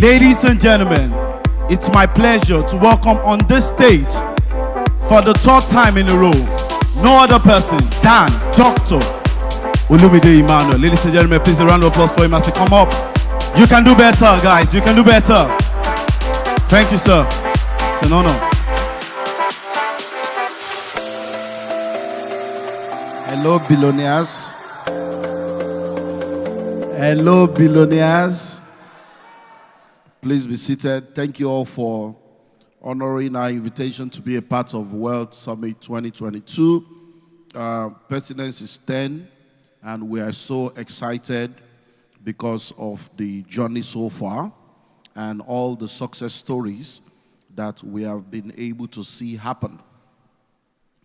Ladies and gentlemen, it's my pleasure to welcome on this stage for the third time in a row, no other person than Dr. Olumide Emmanuel. Ladies and gentlemen, please a round of applause for him as he come up. You can do better, guys. You can do better. Thank you, sir. It's an honor. Hello, billionaires. Hello, billionaires. Please be seated. Thank you all for honoring our invitation to be a part of World Summit 2022. Pertinence is 10, and we are so excited because of the journey so far and all the success stories that we have been able to see happen.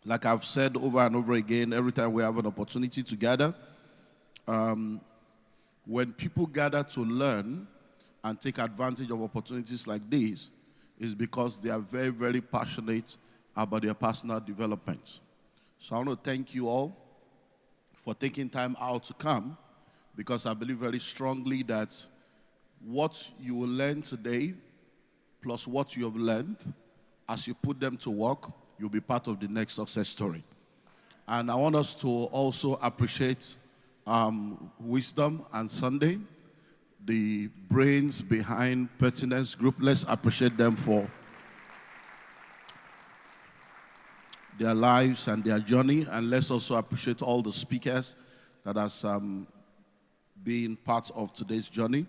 Like I've said over and over again, every time we have an opportunity to gather, when people gather to learn and take advantage of opportunities like this, is because they are very, very passionate about their personal development. So I want to thank you all for taking time out to come, because I believe very strongly that what you will learn today, plus what you have learned, as you put them to work, you'll be part of the next success story. And I want us to also appreciate Wisdom and Sunday, the brains behind Pertinence Group. Let's appreciate them for their lives and their journey. And let's also appreciate all the speakers that has been part of today's journey.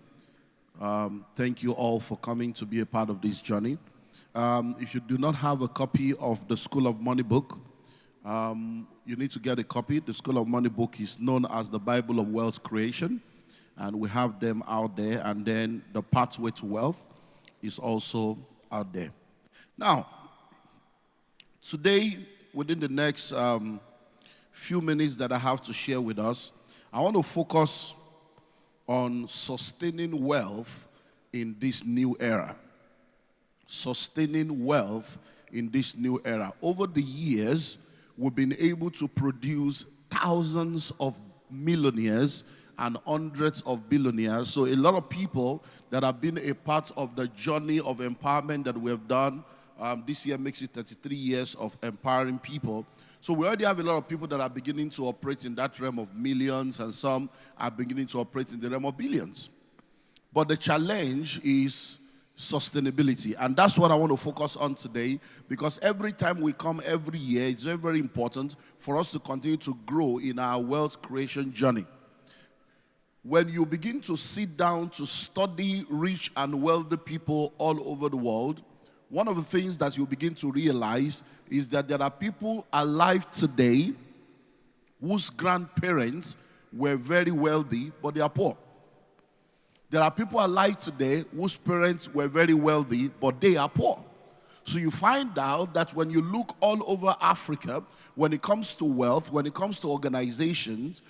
Thank you all for coming to be a part of this journey. If you do not have a copy of the School of Money book, you need to get a copy. The School of Money book is known as the Bible of Wealth Creation, and we have them out there. And then the Pathway to Wealth is also out there. Now, today, within the next few minutes that I have to share with us, I want to focus on sustaining wealth in this new era. Sustaining wealth in this new era. Over the years, we've been able to produce thousands of millionaires and hundreds of billionaires. So a lot of people that have been a part of the journey of empowerment that we have done. This year makes it 33 years of empowering people. So we already have a lot of people that are beginning to operate in that realm of millions, and some are beginning to operate in the realm of billions. But the challenge is sustainability, and that's what I want to focus on today, because every time we come every year, it's very, very important for us to continue to grow in our wealth creation journey. When you begin to sit down to study rich and wealthy people all over the world, one of the things that you begin to realize is that there are people alive today whose grandparents were very wealthy, but they are poor. There are people alive today whose parents were very wealthy, but they are poor. So you find out that when you look all over Africa, when it comes to wealth, when it comes to organizations,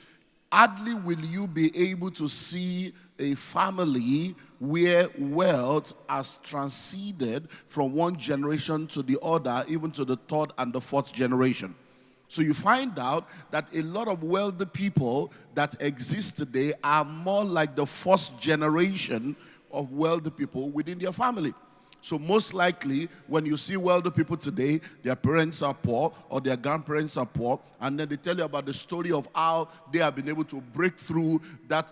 hardly will you be able to see a family where wealth has transcended from one generation to the other, even to the third and the fourth generation. So you find out that a lot of wealthy people that exist today are more like the first generation of wealthy people within their family. So most likely, when you see wealthy people today, their parents are poor or their grandparents are poor, and then they tell you about the story of how they have been able to break through that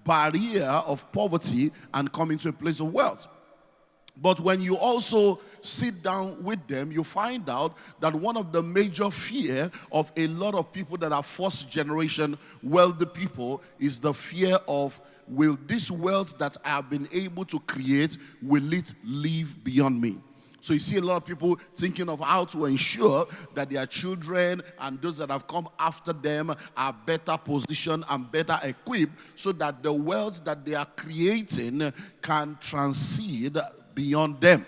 barrier of poverty and come into a place of wealth. But when you also sit down with them, you find out that one of the major fear of a lot of people that are first generation wealthy people is the fear of, will this wealth that I have been able to create, will it live beyond me? So you see a lot of people thinking of how to ensure that their children and those that have come after them are better positioned and better equipped, so that the wealth that they are creating can transcend beyond them.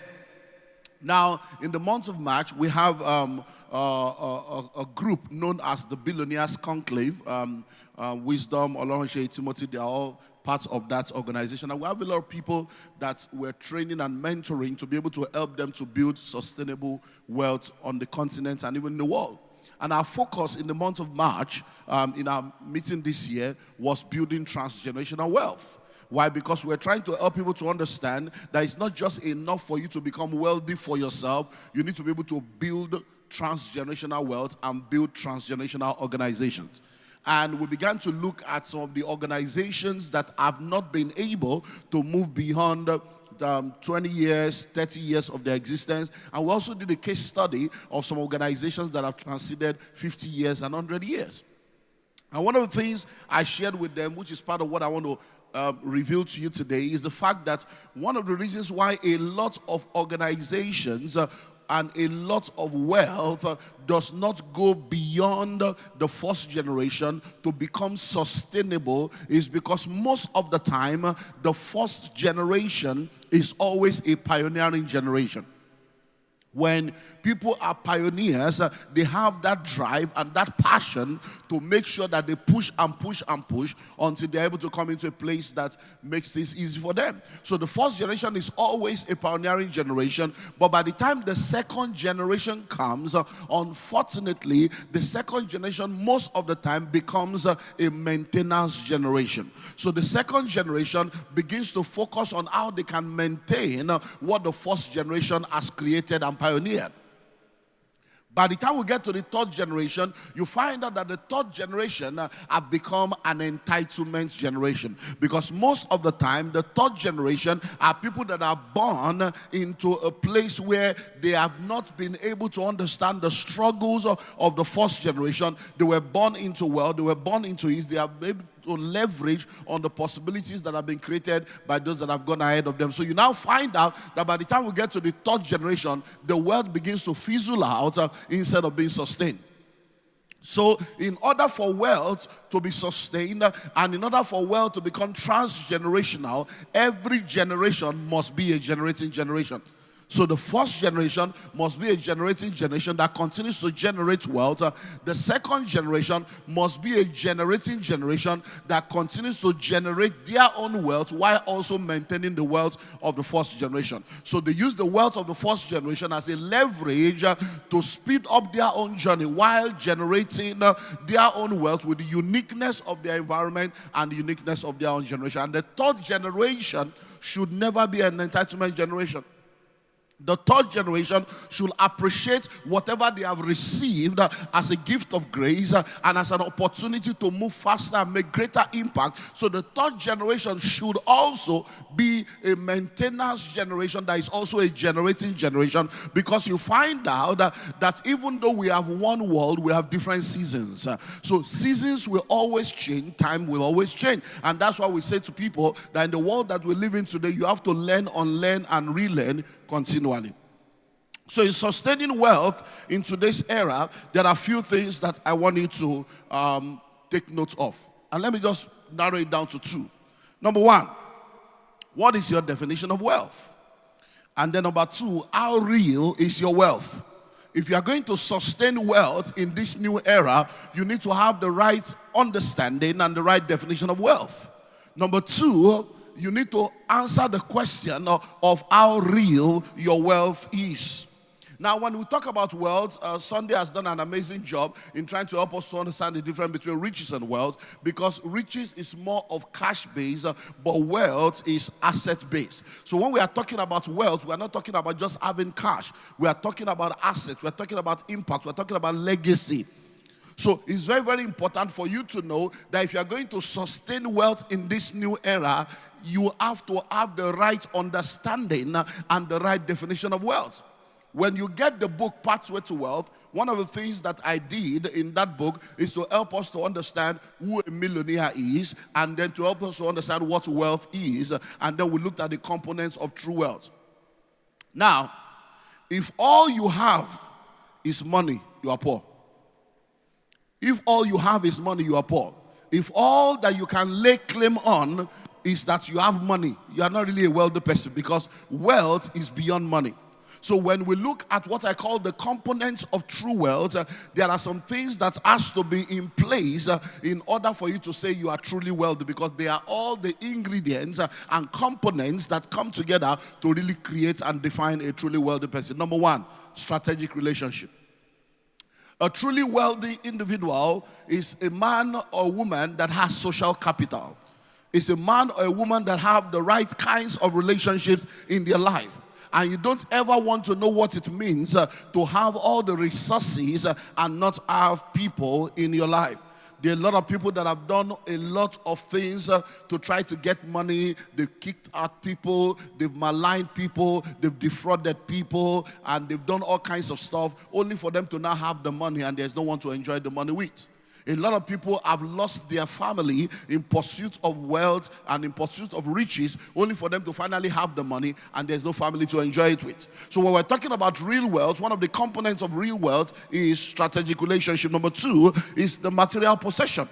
Now, in the month of March, we have a group known as the Billionaires Conclave. Wisdom, Olumide, Timothy, they are all parts of that organization. And we have a lot of people that we're training and mentoring to be able to help them to build sustainable wealth on the continent and even in the world. And our focus in the month of March, in our meeting this year, was building transgenerational wealth. Why? Because we're trying to help people to understand that it's not just enough for you to become wealthy for yourself. You need to be able to build transgenerational wealth and build transgenerational organizations. And we began to look at some of the organizations that have not been able to move beyond 20 years, 30 years of their existence. And we also did a case study of some organizations that have transcended 50 years and 100 years. And one of the things I shared with them, which is part of what I want to reveal to you today, is the fact that one of the reasons why a lot of organizations and a lot of wealth does not go beyond the first generation to become sustainable is because most of the time, the first generation is always a pioneering generation. When people are pioneers, they have that drive and that passion to make sure that they push and push and push until they're able to come into a place that makes this easy for them. So the first generation is always a pioneering generation, but by the time the second generation comes, unfortunately, the second generation most of the time becomes a maintenance generation. So the second generation begins to focus on how they can maintain what the first generation has created and pioneered. By the time we get to the third generation, you find out that the third generation have become an entitlement generation. Because most of the time, the third generation are people that are born into a place where they have not been able to understand the struggles of the first generation. They were born into wealth, they were born into ease, they have been able to leverage on the possibilities that have been created by those that have gone ahead of them. So you now find out that by the time we get to the third generation, the wealth begins to fizzle out instead of being sustained. So in order for wealth to be sustained and in order for wealth to become transgenerational, every generation must be a generating generation. So the first generation must be a generating generation that continues to generate wealth. The second generation must be a generating generation that continues to generate their own wealth while also maintaining the wealth of the first generation. So they use the wealth of the first generation as a leverage to speed up their own journey while generating their own wealth with the uniqueness of their environment and the uniqueness of their own generation. And the third generation should never be an entitlement generation. The third generation should appreciate whatever they have received as a gift of grace and as an opportunity to move faster and make greater impact. So the third generation should also be a maintenance generation that is also a generating generation, because you find out that even though we have one world, we have different seasons. So seasons will always change, time will always change. And that's why we say to people that in the world that we live in today, you have to learn, unlearn, and relearn continually. So in sustaining wealth in today's era, there are a few things that I want you to take note of. And let me just narrow it down to two. Number one, what is your definition of wealth? And then number two, how real is your wealth? If you are going to sustain wealth in this new era, you need to have the right understanding and the right definition of wealth. Number two, you need to answer the question of how real your wealth is. Now, when we talk about wealth, Sunday has done an amazing job in trying to help us to understand the difference between riches and wealth, because riches is more of cash-based, but wealth is asset-based. So when we are talking about wealth, we are not talking about just having cash. We are talking about assets. We are talking about impact. We are talking about legacy. So it's very, very important for you to know that if you are going to sustain wealth in this new era, you have to have the right understanding and the right definition of wealth. When you get the book Pathway to Wealth, one of the things that I did in that book is to help us to understand who a millionaire is, and then to help us to understand what wealth is, and then we looked at the components of true wealth. Now, if all you have is money, you are poor. If all you have is money, you are poor. If all that you can lay claim on is that you have money, you are not really a wealthy person, because wealth is beyond money. So when we look at what I call the components of true wealth, there are some things that has to be in place in order for you to say you are truly wealthy, because they are all the ingredients and components that come together to really create and define a truly wealthy person. Number one, strategic relationship. A truly wealthy individual is a man or woman that has social capital. is a man or a woman that have the right kinds of relationships in their life. And you don't ever want to know what it means to have all the resources and not have people in your life. There are a lot of people that have done a lot of things to try to get money. They've kicked out people, they've maligned people, they've defrauded people, and they've done all kinds of stuff only for them to now have the money and there's no one to enjoy the money with. A lot of people have lost their family in pursuit of wealth and in pursuit of riches, only for them to finally have the money and there's no family to enjoy it with. So when we're talking about real wealth, one of the components of real wealth is strategic relationship. Number 2 is the material possession.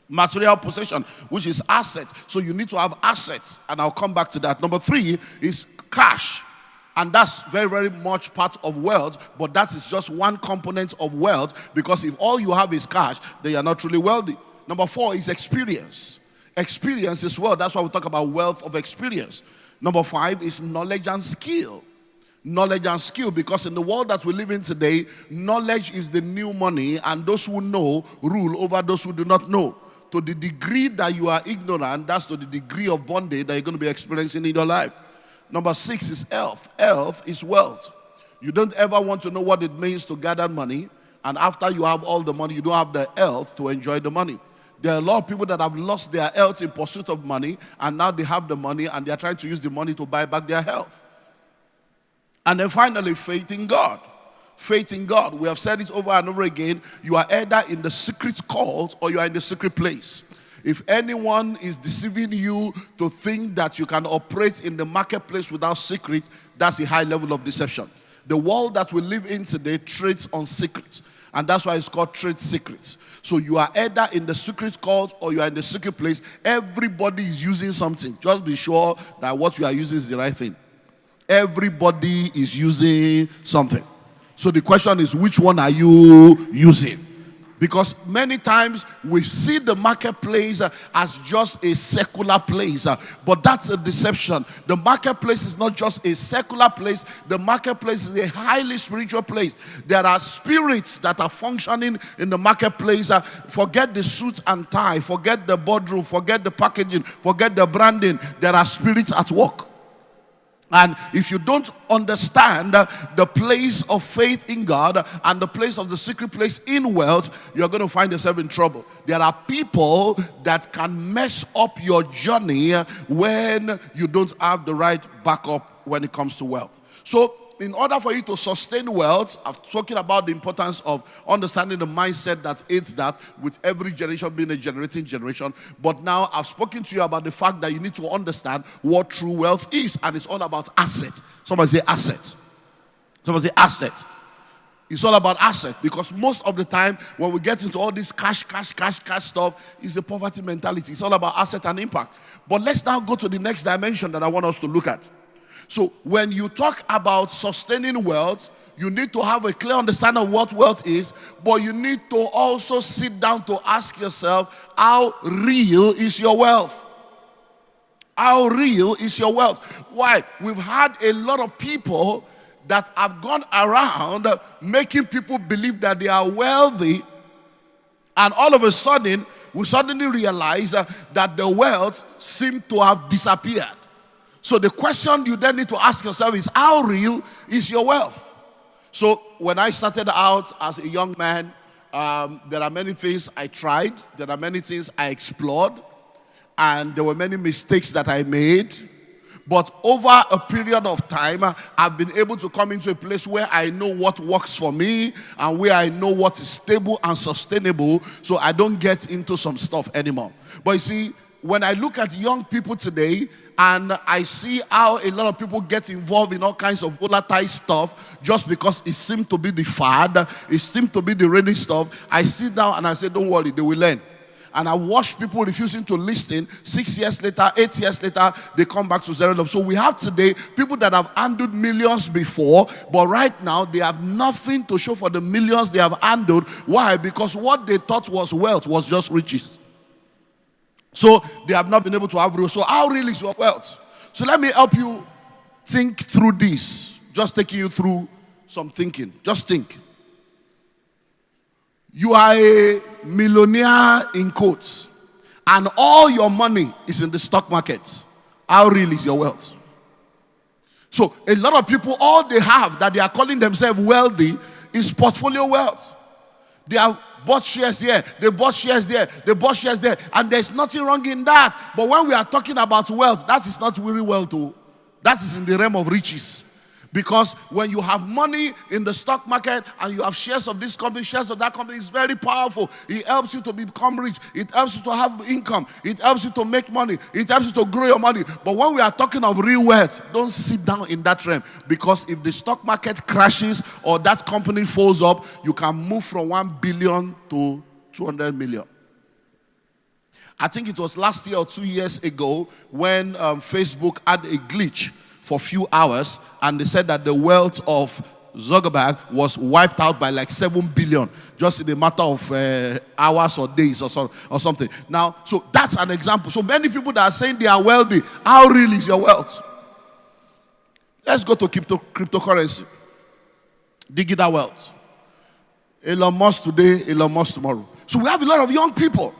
Material possession, which is assets. So you need to have assets, and I'll come back to that. Number 3 is cash. And that's very, very much part of wealth, but that is just one component of wealth, because if all you have is cash, then you're not truly wealthy. Number 4 is experience. Experience is wealth. That's why we talk about wealth of experience. Number 5 is knowledge and skill. Knowledge and skill, because in the world that we live in today, knowledge is the new money, and those who know rule over those who do not know. To the degree that you are ignorant, that's to the degree of bondage that you're going to be experiencing in your life. Number 6 is health. Health is wealth. You don't ever want to know what it means to gather money, and after you have all the money, you don't have the health to enjoy the money. There are a lot of people that have lost their health in pursuit of money, and now they have the money, and they are trying to use the money to buy back their health. And then finally, faith in God. Faith in God. We have said it over and over again. You are either in the secret cult or you are in the secret place. If anyone is deceiving you to think that you can operate in the marketplace without secret, that's a high level of deception. The world that we live in today trades on secrets, and that's why it's called trade secrets. So you are either in the secret cult or you are in the secret place. Everybody is using something. Just be sure that what you are using is the right thing. Everybody is using something. So the question is, which one are you using? Because many times we see the marketplace as just a secular place, but that's a deception. The marketplace is not just a secular place. The marketplace is a highly spiritual place. There are spirits that are functioning in the marketplace. Forget the suit and tie, forget the boardroom, forget the packaging, forget the branding. There are spirits at work. And if you don't understand the place of faith in God and the place of the secret place in wealth, you're going to find yourself in trouble. There are people that can mess up your journey when you don't have the right backup when it comes to wealth. So in order for you to sustain wealth, I've spoken about the importance of understanding the mindset that aids that, with every generation being a generating generation. But now I've spoken to you about the fact that you need to understand what true wealth is, and it's all about assets. Somebody say assets. Somebody say assets. It's all about assets, because most of the time when we get into all this cash stuff, it's a poverty mentality. It's all about asset and impact. But let's now go to the next dimension that I want us to look at. So when you talk about sustaining wealth, you need to have a clear understanding of what wealth is, but you need to also sit down to ask yourself, how real is your wealth? How real is your wealth? Why? We've had a lot of people that have gone around making people believe that they are wealthy, and all of a sudden, we suddenly realize that the wealth seems to have disappeared. So the question you then need to ask yourself is, how real is your wealth? So when I started out as a young man, there are many things I tried. There are many things I explored. And there were many mistakes that I made. But over a period of time, I've been able to come into a place where I know what works for me and where I know what is stable and sustainable, so I don't get into some stuff anymore. But you see, when I look at young people today and I see how a lot of people get involved in all kinds of volatile stuff just because it seems to be the fad, it seems to be the rainy stuff, I sit down and I say, don't worry, they will learn. And I watch people refusing to listen. 6 years later, 8 years later, they come back to zero level. So we have today people that have handled millions before, but right now they have nothing to show for the millions they have handled. Why? Because what they thought was wealth was just riches. So they have not been able to have real. So how real is your wealth? So let me help you think through this. Just taking you through some thinking. Just think. You are a millionaire in quotes, and all your money is in the stock market, how real is your wealth? So a lot of people, all they have that they are calling themselves wealthy is portfolio wealth. They have bought shares here, they bought shares there, they bought shares there, and there's nothing wrong in that. But when we are talking about wealth, that is not really wealth, though. That is in the realm of riches. Because when you have money in the stock market and you have shares of this company, shares of that company, it's very powerful. It helps you to become rich. It helps you to have income. It helps you to make money. It helps you to grow your money. But when we are talking of real wealth, don't sit down in that realm. Because if the stock market crashes or that company falls up, you can move from 1 billion to 200 million. I think it was last year or 2 years ago when Facebook had a glitch for a few hours, and they said that the wealth of Zuckerberg was wiped out by like 7 billion just in a matter of hours or days or something. Now, so that's an example. So many people that are saying they are wealthy, how real is your wealth? Let's go to cryptocurrency. Digital wealth. Elon Musk today, Elon Musk tomorrow. So we have a lot of young people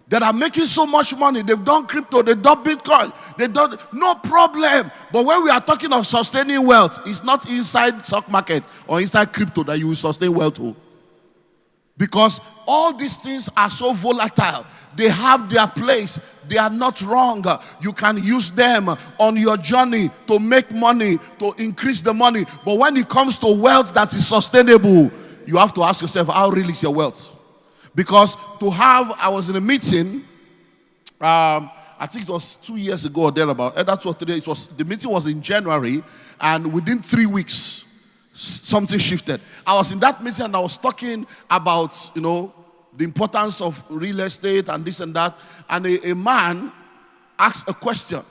that are making so much money. They've done crypto, they've done Bitcoin, they've done, no problem. But when we are talking of sustaining wealth, it's not inside stock market or inside crypto that you will sustain wealth. Because all these things are so volatile. They have their place. They are not wrong. You can use them on your journey to make money, to increase the money. But when it comes to wealth that is sustainable, you have to ask yourself, how real is your wealth? Because I was in a meeting, I think it was 2 years ago or thereabout. That's what today. The meeting was in January, and within 3 weeks, something shifted. I was in that meeting and I was talking about, the importance of real estate and this and that. And a man asked a question.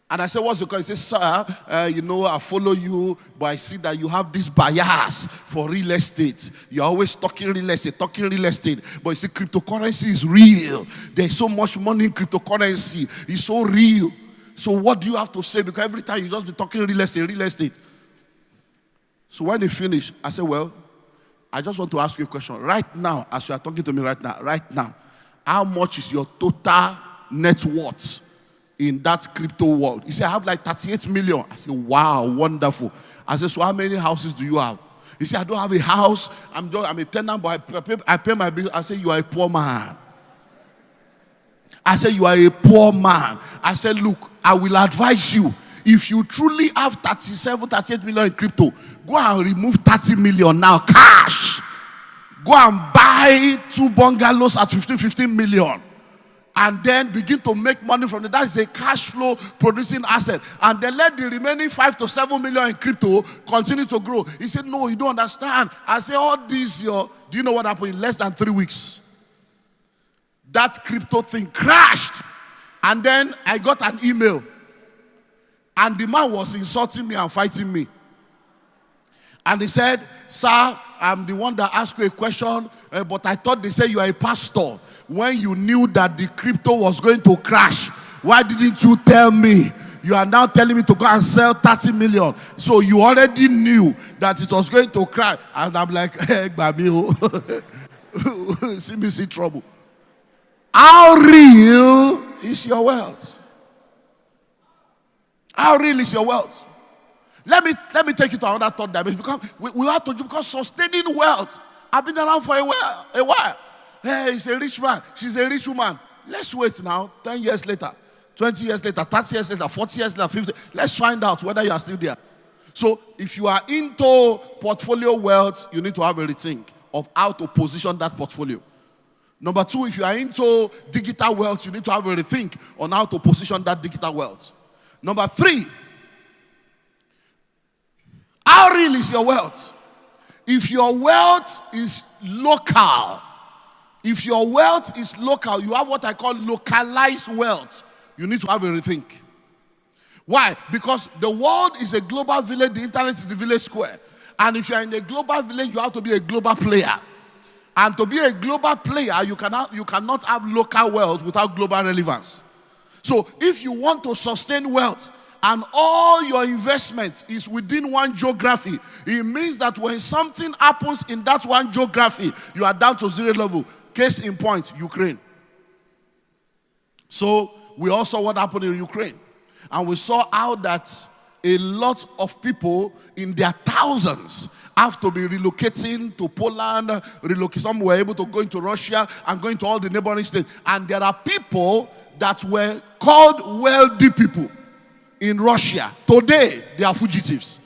And I said, what's the question? He said, sir, I follow you, but I see that you have this bias for real estate. You're always talking real estate. But you see, cryptocurrency is real. There's so much money in cryptocurrency. It's so real. So what do you have to say? Because every time you just be talking real estate. So when he finished, I said, well, I just want to ask you a question. Right now, as you are talking to me right now, how much is your total net worth in that crypto world? He said, I have like 38 million. I said, wow, wonderful. I said, so how many houses do you have? He said, I don't have a house. I'm a tenant, but I pay my bills. I said, you are a poor man. I said, you are a poor man. I said, look, I will advise you. If you truly have 38 million in crypto, go and remove 30 million now, cash. Go and buy 2 bungalows at 15 million. And then begin to make money from it. That is a cash flow producing asset. And then let the remaining 5 to 7 million in crypto continue to grow. He said, no, you don't understand. I said, all this, do you know what happened in less than 3 weeks? That crypto thing crashed. And then I got an email. And the man was insulting me and fighting me. And he said, sir, I'm the one that asked you a question, but I thought they said you are a pastor. When you knew that the crypto was going to crash, why didn't you tell me? You are now telling me to go and sell 30 million. So you already knew that it was going to crash. And I'm like, hey, baby, see trouble. How real is your wealth? How real is your wealth? Let me take you to another thought dimension. Because sustaining wealth, I've been around for a while. Hey, he's a rich man. She's a rich woman. Let's wait now. 10 years later, 20 years later, 30 years later, 40 years later, 50. Let's find out whether you are still there. So if you are into portfolio wealth, you need to have a rethink of how to position that portfolio. Number 2, if you are into digital wealth, you need to have a rethink on how to position that digital wealth. Number 3, how real is your wealth? If your wealth is local, you have what I call localized wealth, you need to have a rethink. Why? Because the world is a global village, the internet is the village square. And if you are in a global village, you have to be a global player. And to be a global player, you cannot have local wealth without global relevance. So if you want to sustain wealth, and all your investment is within one geography, it means that when something happens in that one geography, you are down to 0 level. Case in point, Ukraine. So we also what happened in Ukraine. And we saw how that a lot of people in their thousands have to be relocating to Poland, some were able to go into Russia and go into all the neighboring states. And there are people that were called wealthy people in Russia. Today, they are fugitives.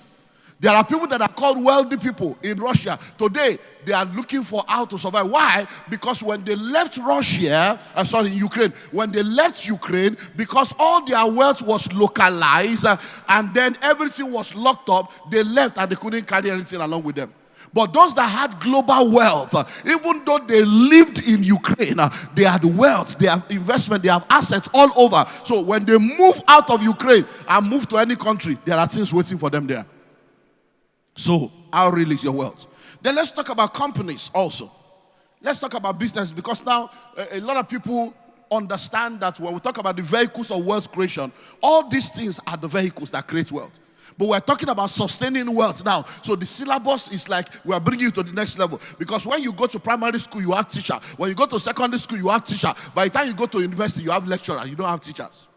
There are people that are called wealthy people in Russia. Today, they are looking for how to survive. Why? Because when they left Ukraine, when they left Ukraine, because all their wealth was localized and then everything was locked up, they left and they couldn't carry anything along with them. But those that had global wealth, even though they lived in Ukraine, they had wealth, they have investment, they have assets all over. So when they move out of Ukraine and move to any country, there are things waiting for them there. So, how real is your wealth? Then let's talk about companies also. Let's talk about business, because now a lot of people understand that when we talk about the vehicles of wealth creation, all these things are the vehicles that create wealth. But we're talking about sustaining wealth now. So the syllabus is like we are bringing you to the next level. Because when you go to primary school, you have teacher. When you go to secondary school, you have teacher. By the time you go to university, you have lecturer. You don't have teachers.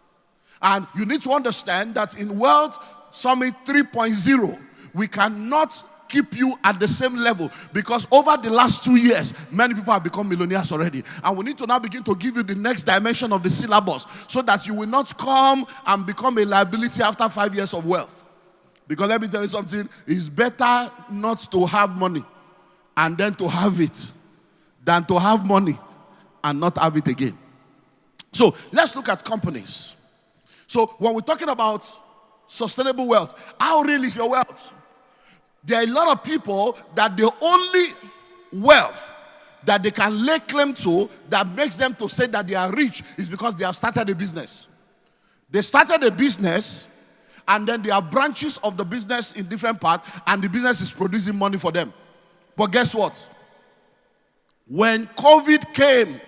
And you need to understand that in Wealth Summit 3.0, we cannot keep you at the same level, because over the last 2 years, many people have become millionaires already. And we need to now begin to give you the next dimension of the syllabus, so that you will not come and become a liability after 5 years of wealth. Because let me tell you something, it's better not to have money and then to have it than to have money and not have it again. So let's look at companies. So when we're talking about sustainable wealth, how real is your wealth? There are a lot of people that the only wealth that they can lay claim to that makes them to say that they are rich is because they have started a business. They started a business, and then there are branches of the business in different parts, and the business is producing money for them. But guess what? When COVID came,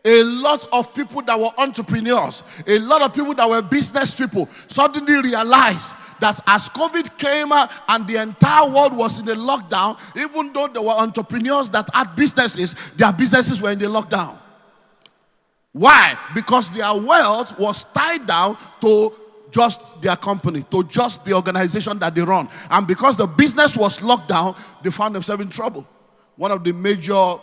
a lot of people that were entrepreneurs, a lot of people that were business people suddenly realized that as COVID came and the entire world was in the lockdown, even though there were entrepreneurs that had businesses, their businesses were in the lockdown. Why? Because their wealth was tied down to just their company, to just the organization that they run. And because the business was locked down, they found themselves in trouble. One of the major,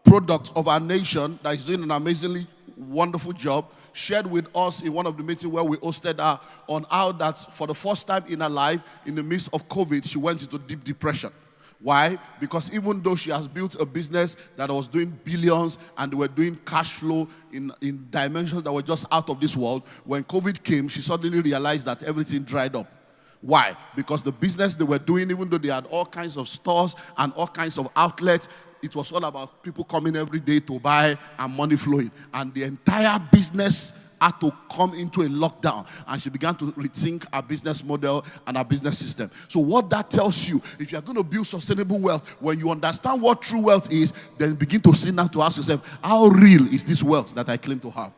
product of our nation that is doing an amazingly wonderful job shared with us in one of the meetings where we hosted her on how that for the first time in her life, in the midst of COVID, she went into deep depression. Why? Because even though she has built a business that was doing billions and they were doing cash flow in dimensions that were just out of this world, when COVID came, she suddenly realized that everything dried up. Why? Because the business they were doing, even though they had all kinds of stores and all kinds of outlets, it was all about people coming every day to buy and money flowing. And the entire business had to come into a lockdown. And she began to rethink her business model and her business system. So what that tells you, if you're going to build sustainable wealth, when you understand what true wealth is, then begin to sit down to ask yourself, how real is this wealth that I claim to have?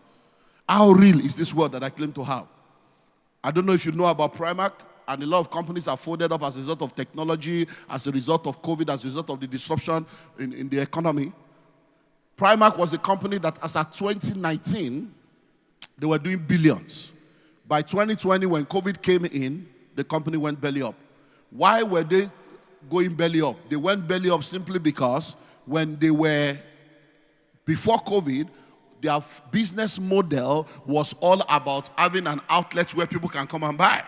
How real is this wealth that I claim to have? I don't know if you know about Primark. And a lot of companies are folded up as a result of technology, as a result of COVID, as a result of the disruption in the economy. Primark was a company that, as of 2019, they were doing billions. By 2020, when COVID came in, the company went belly up. Why were they going belly up? They went belly up simply because when they were, before COVID, their business model was all about having an outlet where people can come and buy.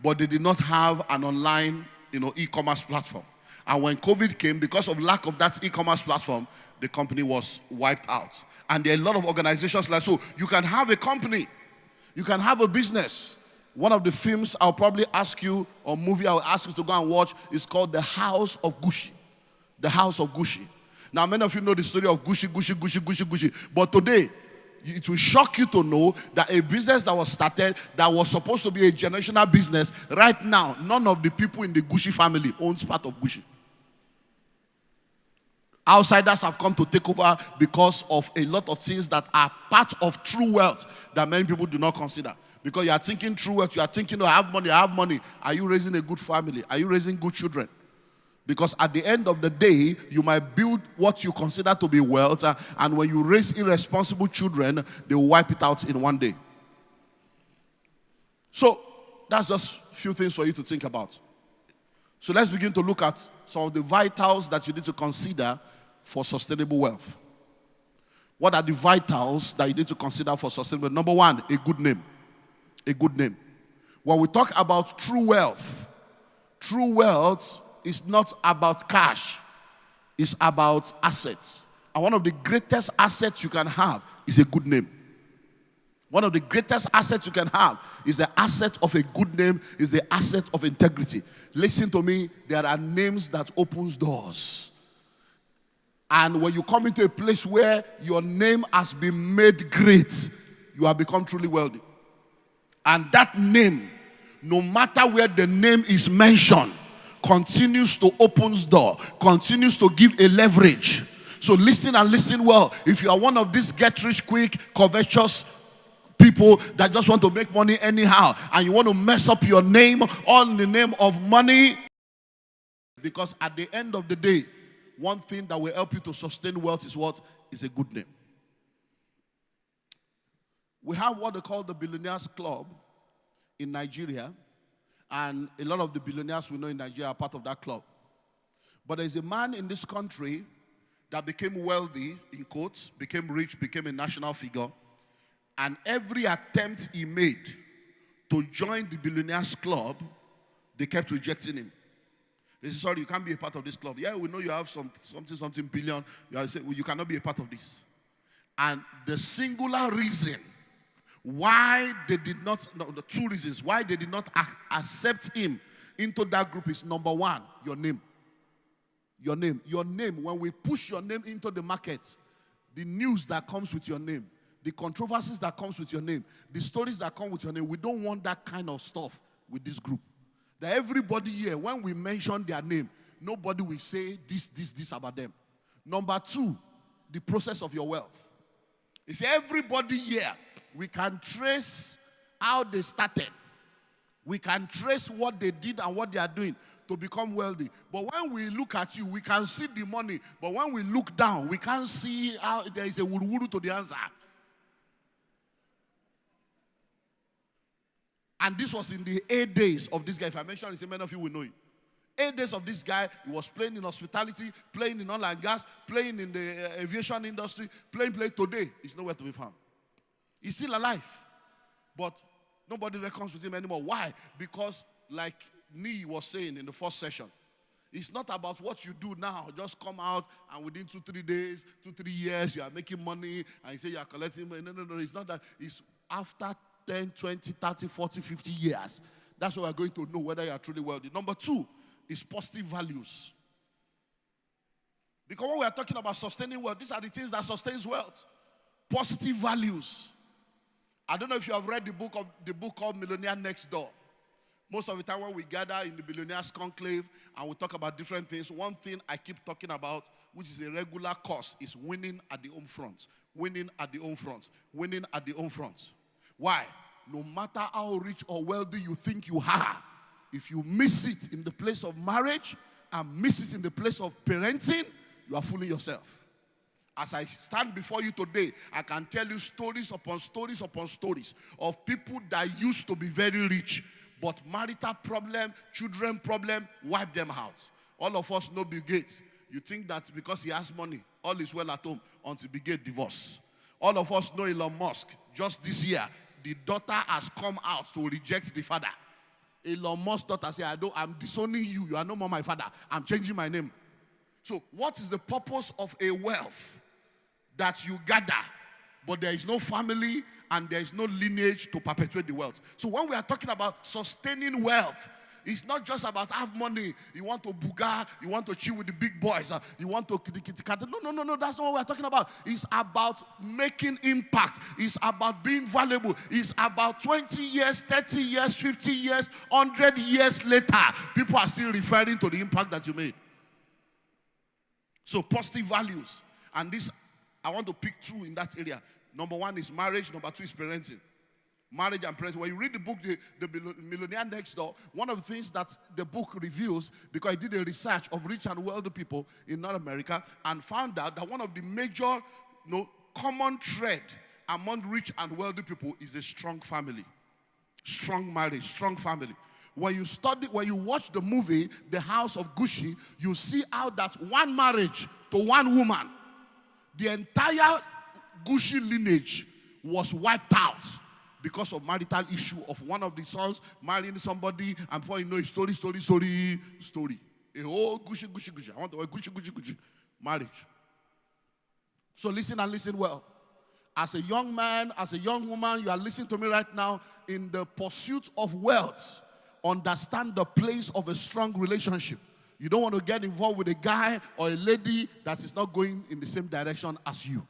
But they did not have an online, e-commerce platform. And when COVID came, because of lack of that e-commerce platform, the company was wiped out. And there are a lot of organizations like, so you can have a company, you can have a business. One of the films I'll probably ask you, or movie I'll ask you to go and watch, is called The House of Gucci. The House of Gucci. Now, many of you know the story of Gucci. But today, it will shock you to know that a business that was started, that was supposed to be a generational business, right now, none of the people in the Gucci family owns part of Gucci. Outsiders have come to take over because of a lot of things that are part of true wealth that many people do not consider. Because you are thinking true wealth, you are thinking, I have money. Are you raising a good family? Are you raising good children? Because at the end of the day, you might build what you consider to be wealth, and when you raise irresponsible children, they will wipe it out in one day. So, that's just a few things for you to think about. So let's begin to look at some of the vitals that you need to consider for sustainable wealth. What are the vitals that you need to consider for sustainable? Number one, a good name. A good name. When we talk about true wealth is not about cash. It's about assets. And one of the greatest assets you can have is a good name. One of the greatest assets you can have is the asset of a good name, is the asset of integrity. Listen to me, there are names that opens doors. And when you come into a place where your name has been made great, you have become truly wealthy. And that name, no matter where the name is mentioned, continues to open door, continues to give a leverage. So listen and listen well. If you are one of these get-rich-quick, covetous people that just want to make money anyhow, and you want to mess up your name on the name of money, because at the end of the day, one thing that will help you to sustain wealth is what? Is a good name. We have what they call the Billionaires Club in Nigeria, and a lot of the billionaires we know in Nigeria are part of that club. But there's a man in this country that became wealthy, in quotes, became rich, became a national figure, and every attempt he made to join the Billionaires Club, they kept rejecting him. They said, sorry, you can't be a part of this club. Yeah, we know you have something billion. You cannot be a part of this. And the singular reason why they did not, the two reasons why they did not accept him into that group is, number one, your name. Your name. Your name, when we push your name into the market, the news that comes with your name, the controversies that comes with your name, the stories that come with your name, we don't want that kind of stuff with this group. That everybody here, when we mention their name, nobody will say this about them. Number two, the process of your wealth. You see, everybody here, we can trace how they started. We can trace what they did and what they are doing to become wealthy. But when we look at you, we can see the money. But when we look down, we can't see how there is a wuru to the answer. And this was in the 8 days of this guy. If I mention it, many of you will know it. 8 days of this guy, he was playing in hospitality, playing in oil and gas, playing in the aviation industry, playing today. He's nowhere to be found. He's still alive. But nobody reckons with him anymore. Why? Because like Nee was saying in the first session, it's not about what you do now. Just come out and within 2-3 days, 2-3 years, you are making money and you say you are collecting money. No. It's not that. It's after 10, 20, 30, 40, 50 years. That's why we're going to know whether you are truly wealthy. Number two is positive values. Because when we are talking about sustaining wealth, these are the things that sustains wealth. Positive values. I don't know if you have read the book called Millionaire Next Door. Most of the time when we gather in the Billionaires Conclave and we talk about different things, one thing I keep talking about, which is a regular course, is winning at the home front. Winning at the home front. Winning at the home front. Why? No matter how rich or wealthy you think you are, if you miss it in the place of marriage and miss it in the place of parenting, you are fooling yourself. As I stand before you today, I can tell you stories upon stories upon stories of people that used to be very rich, but marital problem, children problem, wipe them out. All of us know Bill Gates. You think that because he has money, all is well at home until Bill Gates divorce. All of us know Elon Musk. Just this year, the daughter has come out to reject the father. Elon Musk's daughter said, I'm disowning you. You are no more my father. I'm changing my name. So what is the purpose of a wealth that you gather, but there is no family and there is no lineage to perpetuate the wealth? So when we are talking about sustaining wealth, it's not just about have money. You want to booga, you want to chill with the big boys, you want to no. That's not what we're talking about. It's about making impact. It's about being valuable. It's about 20 years, 30 years, 50 years, 100 years later, people are still referring to the impact that you made. So positive values. And this, I want to pick two in that area. Number one is marriage. Number two is parenting. Marriage and Pregnancy. When you read the book, the Millionaire Next Door, one of the things that the book reveals, because I did a research of rich and wealthy people in North America and found out that one of the major common thread among rich and wealthy people is a strong family. Strong marriage, strong family. When you watch the movie, The House of Gucci, you see how that one marriage to one woman, the entire Gucci lineage was wiped out because of marital issue of one of the sons marrying somebody, and before you know it, story. A whole Gucci. I want to Gucci. Marriage. So listen and listen well. As a young man, as a young woman, you are listening to me right now, in the pursuit of wealth, understand the place of a strong relationship. You don't want to get involved with a guy or a lady that is not going in the same direction as you.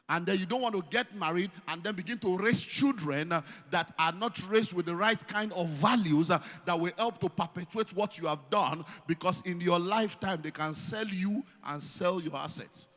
And then you don't want to get married and then begin to raise children that are not raised with the right kind of values that will help to perpetuate what you have done, because in your lifetime they can sell you and sell your assets.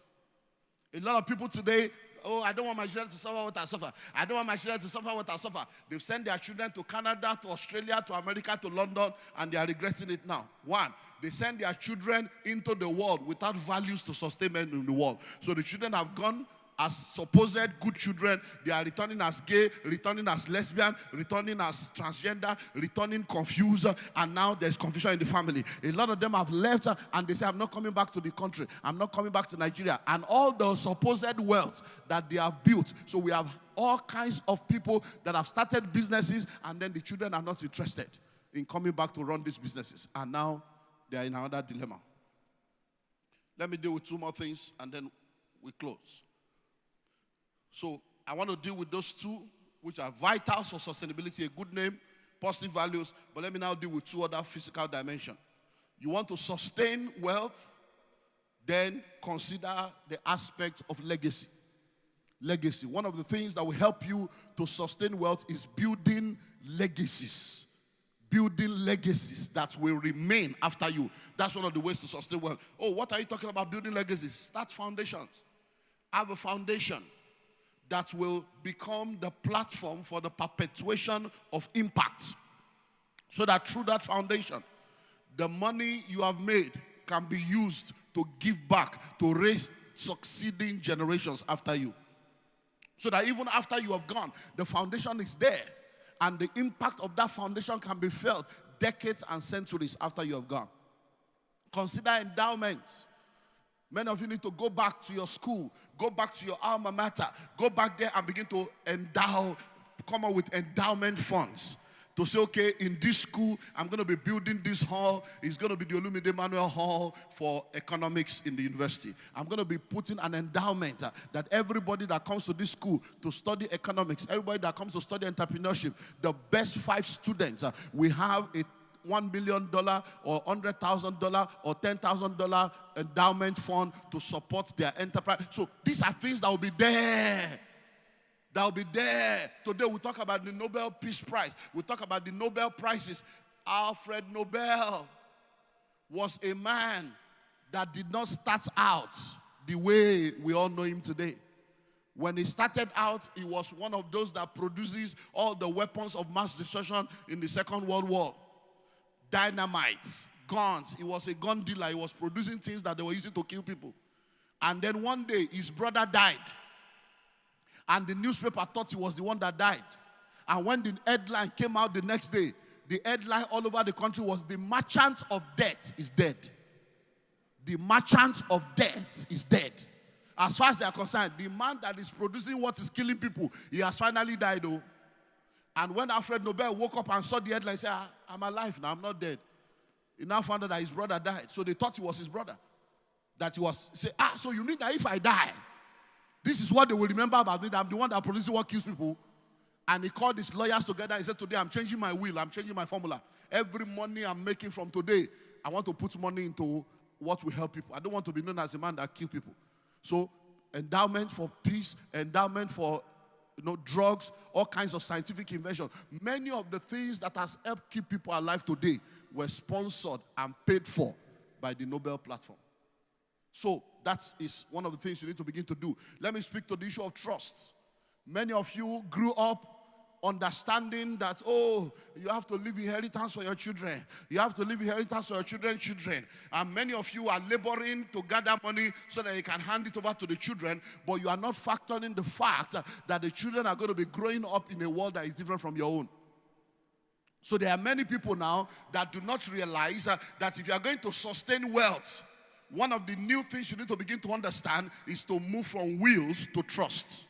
A lot of people today, I don't want my children to suffer what I suffer. I don't want my children to suffer what I suffer. They've sent their children to Canada, to Australia, to America, to London, and they are regretting it now. One, they send their children into the world without values to sustain them in the world. So the children have gone as supposed good children. They are returning as gay, returning as lesbian, returning as transgender, returning confused, and now there's confusion in the family. A lot of them have left and they say, I'm not coming back to the country. I'm not coming back to Nigeria. And all the supposed wealth that they have built. So we have all kinds of people that have started businesses, and then the children are not interested in coming back to run these businesses. And now they are in another dilemma. Let me deal with two more things and then we close. So I want to deal with those two, which are vital for sustainability, a good name, positive values. But let me now deal with two other physical dimensions. You want to sustain wealth, then consider the aspect of legacy. Legacy. One of the things that will help you to sustain wealth is building legacies. Building legacies that will remain after you. That's one of the ways to sustain wealth. Oh, what are you talking about building legacies? Start foundations. Have a foundation that will become the platform for the perpetuation of impact. So that through that foundation, the money you have made can be used to give back, to raise succeeding generations after you. So that even after you have gone, the foundation is there. And the impact of that foundation can be felt decades and centuries after you have gone. Consider endowments. Many of you need to go back to your school, go back to your alma mater, go back there and begin to endow, come up with endowment funds. To say, okay, in this school, I'm going to be building this hall. It's going to be the Olumide Emmanuel Hall for economics in the university. I'm going to be putting an endowment that everybody that comes to this school to study economics, everybody that comes to study entrepreneurship, the best 5 students, we have a $1 million or $100,000 or $10,000 endowment fund to support their enterprise. So these are things that will be there. That will be there. Today we talk about the Nobel Peace Prize. We talk about the Nobel Prizes. Alfred Nobel was a man that did not start out the way we all know him today. When he started out, he was one of those that produces all the weapons of mass destruction in the Second World War. Dynamite, guns. He was a gun dealer. He was producing things that they were using to kill people. And then one day, his brother died. And the newspaper thought he was the one that died. And when the headline came out the next day, the headline all over the country was, "The merchant of death is dead." The merchant of death is dead. As far as they are concerned, the man that is producing what is killing people, he has finally died, though. And when Alfred Nobel woke up and saw the headline, he said, I'm alive now, I'm not dead. He now found out that his brother died. So they thought he was his brother. That he was, say, so you mean that if I die, this is what they will remember about me, that I'm the one that produces what kills people? And he called his lawyers together. He said, today I'm changing my will, I'm changing my formula. Every money I'm making from today, I want to put money into what will help people. I don't want to be known as a man that kills people. So endowment for peace, endowment for drugs, all kinds of scientific invention. Many of the things that has helped keep people alive today were sponsored and paid for by the Nobel platform. So that is one of the things you need to begin to do. Let me speak to the issue of trust. Many of you grew up understanding that, oh, you have to leave inheritance for your children. You have to leave inheritance for your children's children. And many of you are laboring to gather money so that you can hand it over to the children, but you are not factoring the fact that the children are going to be growing up in a world that is different from your own. So there are many people now that do not realize that if you are going to sustain wealth, one of the new things you need to begin to understand is to move from wills to trust.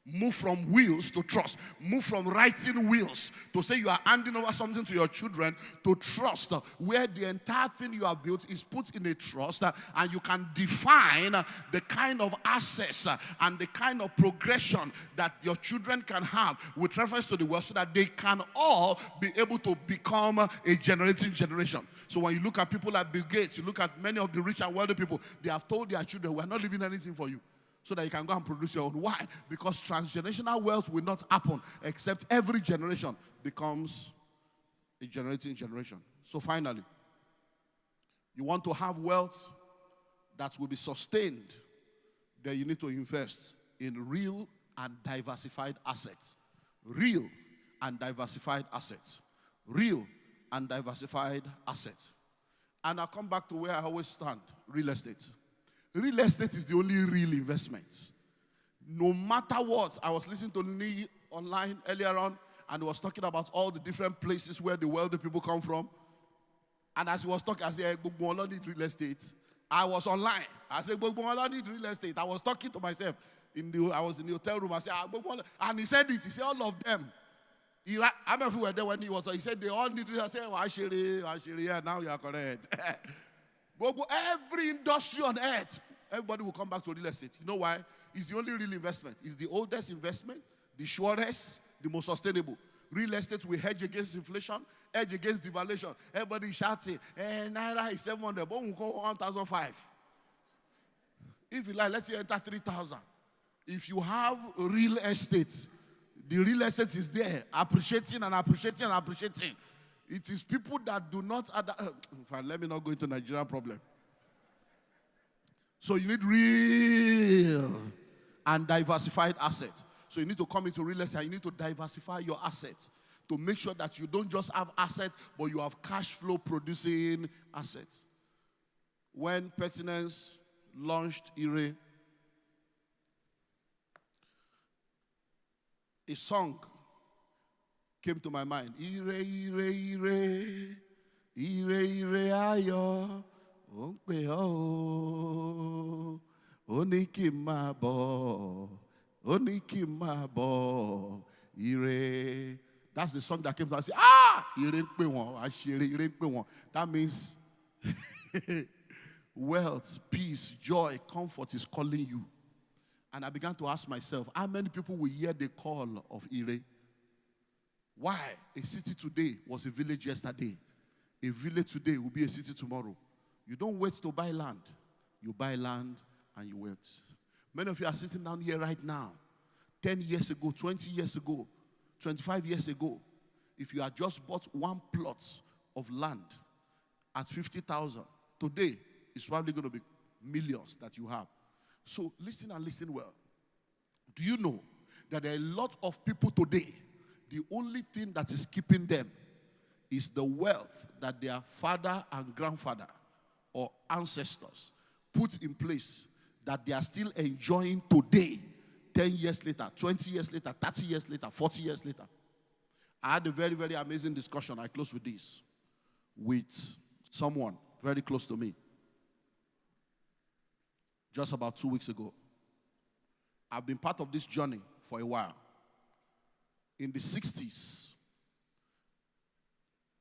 Move from wills to trust. Move from writing wills to say you are handing over something to your children to trust, where the entire thing you have built is put in a trust, and you can define the kind of access and the kind of progression that your children can have with reference to the wealth, so that they can all be able to become a generating generation. So when you look at people like Bill Gates, you look at many of the rich and wealthy people, they have told their children, we are not leaving anything for you, so that you can go and produce your own. Why? Because transgenerational wealth will not happen except every generation becomes a generating generation. So finally, you want to have wealth that will be sustained, then you need to invest in real and diversified assets. Real and diversified assets. Real and diversified assets. And I'll come back to where I always stand, real estate. Real estate is the only real investment. No matter what, I was listening to Lee online earlier on, and he was talking about all the different places where the wealthy people come from. And as he was talking, I said, Gbogbo need real estate. I was online. I said, Gbogbo need real estate. I was talking to myself. I was in the hotel room. I said, and he said it. He said, all of them. I'm everywhere there when he was. He said, they all need real estate. I said, Ashiri, yeah, now you are correct. Every industry on earth, everybody will come back to real estate. You know why? It's the only real investment. It's the oldest investment, the surest, the most sustainable. Real estate will hedge against inflation, hedge against devaluation. Everybody is shouting, Naira is 700, but we'll go 1,005. If you like, let's say enter 3,000. If you have real estate, the real estate is there, appreciating and appreciating and appreciating. It is people that do not... in fact, let me not go into Nigerian problem. So you need real and diversified assets. So you need to come into real estate. You need to diversify your assets to make sure that you don't just have assets, but you have cash flow producing assets. When Pertinence launched IRE, a song came to my mind. Ire, ire, ire, ire, ire, ayo, onpe o, oniki mabo, ire. That's the song that came to me. I said, ire pe won, ashire, ire pe won. That means wealth, peace, joy, comfort is calling you. And I began to ask myself, how many people will hear the call of Ire? Why? A city today was a village yesterday. A village today will be a city tomorrow. You don't wait to buy land. You buy land and you wait. Many of you are sitting down here right now. 10 years ago, 20 years ago, 25 years ago, if you had just bought one plot of land at 50,000, today it's probably going to be millions that you have. So listen and listen well. Do you know that there are a lot of people today, the only thing that is keeping them is the wealth that their father and grandfather or ancestors put in place that they are still enjoying today, 10 years later, 20 years later, 30 years later, 40 years later. I had a very, very amazing discussion. I close with this. With someone very close to me. Just about 2 weeks ago. I've been part of this journey for a while. In the 60s,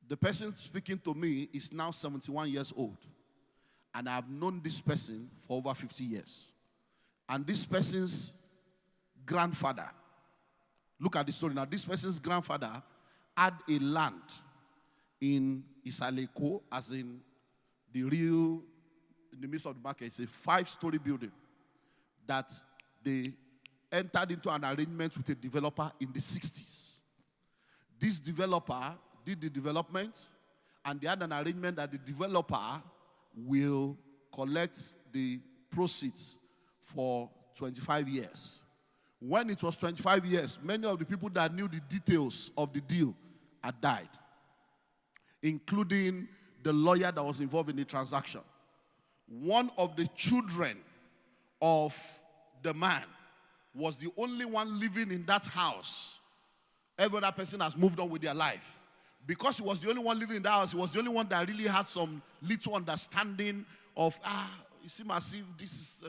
the person speaking to me is now 71 years old. And I've known this person for over 50 years. And this person's grandfather, look at the story now. This person's grandfather had a land in Isaleko, as in in the midst of the market. It's a 5-story building that they entered into an arrangement with a developer in the 60s. This developer did the development, and they had an arrangement that the developer will collect the proceeds for 25 years. When it was 25 years, many of the people that knew the details of the deal had died, including the lawyer that was involved in the transaction. One of the children of the man was the only one living in that house. Every other person has moved on with their life. Because he was the only one living in that house, he was the only one that really had some little understanding of, you seem as if this is...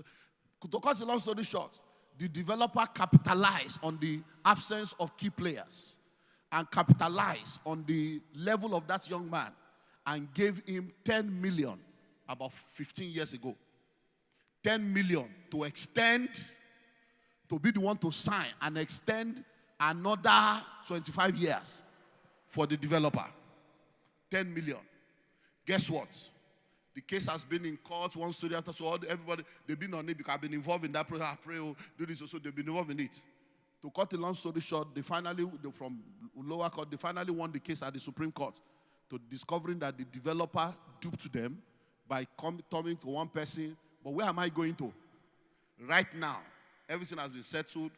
to cut a long story short, the developer capitalized on the absence of key players and capitalized on the level of that young man and gave him 10 million about 15 years ago. 10 million to extend, to be the one to sign and extend another 25 years for the developer. 10 million. Guess what? The case has been in court, one story after, so everybody, they've been on it because I've been involved in that process. I pray, do this, so they've been involved in it. To cut a long story short, from lower court, they finally won the case at the Supreme Court to discovering that the developer duped them by coming to one person. But where am I going to? Right now, everything has been settled.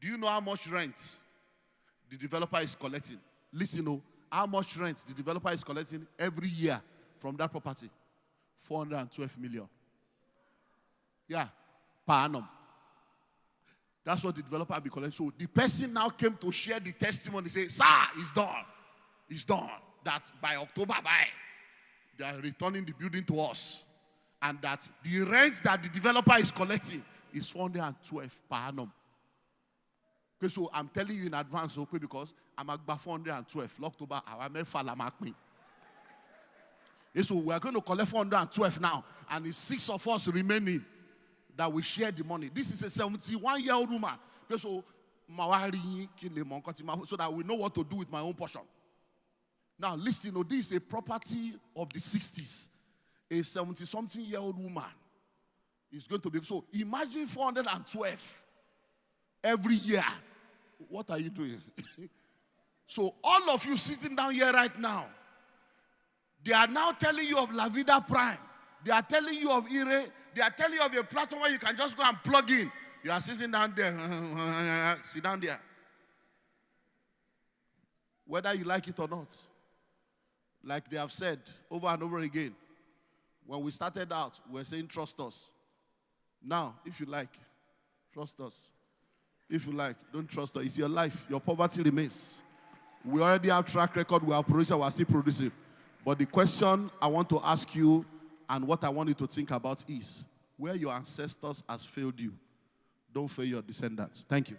Do you know how much rent the developer is collecting? Listen, how much rent the developer is collecting every year from that property? 412 million. Yeah, per annum. That's what the developer will be collecting. So the person now came to share the testimony. Say, sir, it's done. It's done. That by October, they are returning the building to us. And that the rent that the developer is collecting is 412 per annum. Okay, so I'm telling you in advance, okay, because I'm at 412. October, I may fall me. So we are going to collect 412 now. And it's 6 of us remaining that we share the money. This is a 71-year-old woman. Okay, so that we know what to do with my own portion. Now, listen, this is a property of the 60s. A 70-something-year-old woman is going to be. So imagine 412 every year. What are you doing? So all of you sitting down here right now, they are now telling you of La Vida Prime. They are telling you of Ire. They are telling you of a platform where you can just go and plug in. You are sitting down there. Sit down there. Whether you like it or not. Like they have said over and over again. When we started out, we were saying, trust us. Now, if you like, trust us. If you like, don't trust us. It's your life. Your poverty remains. We already have track record. We are producing. We are still producing. But the question I want to ask you and what I want you to think about is, where your ancestors has failed you, don't fail your descendants. Thank you.